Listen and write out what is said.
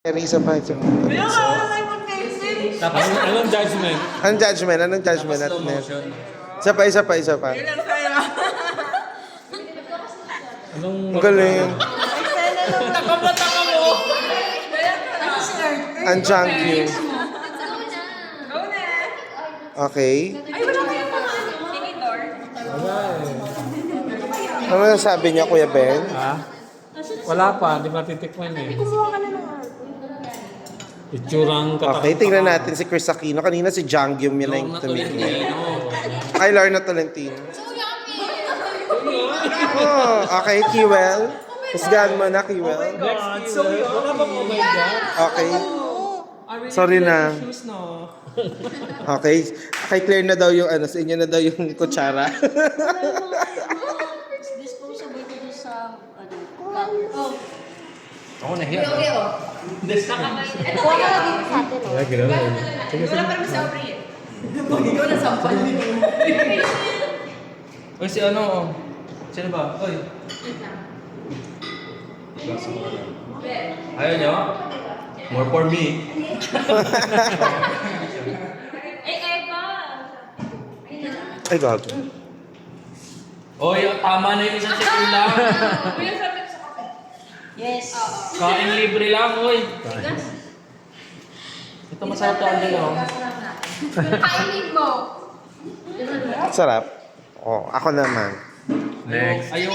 Isa pa, isa pa. Kaya nga, like mag-cancel. Tapos, anong judgment? Anong judgment? Anong judgment Slow natin? motion. Isa pa, isa pa, isa pa. Yun ang saya. Anong... Ang galing. Eksena lang. Nakabata ka mo. Kaya ka na. Ang junk you. Go na. Okay. Ay, wala kayo pa ano. Tinitor. Wala eh. Ano nasabi niya, Kuya Ben? Ha? Wala pa, di matitikman eh. Kumuha ka na ng Itsurang katakot. Okay, tingnan natin si Chris Aquino. Kanina si Jangyum yun Yung ang tumingin. Tolentino. Ay, Lorna Tolentino. Oh, okay, Kiwel. Husgahan mo na, Kiwel. Next, wala ba po ba yan? Okay. Sorry na. Okay. Kay Claire na daw yung ano, sa inyo na daw yung kutsara. Disposable ko doon sa ano. Ako nahiya. Ito wala dito sa atin. Wala, gano'n. Sige, sige. sa Aubrey eh. Ikaw na sampal. Oy, si ano? Sino ba? Oy. Ayaw niyo? More for me. Ay, gago. Oy, tama na yung isang sekund lang. Yes. Kain libre lang, oy. Ito masarap to, Angel, oh. Kainin mo. Sarap. Oh, ako naman. Next. Ayaw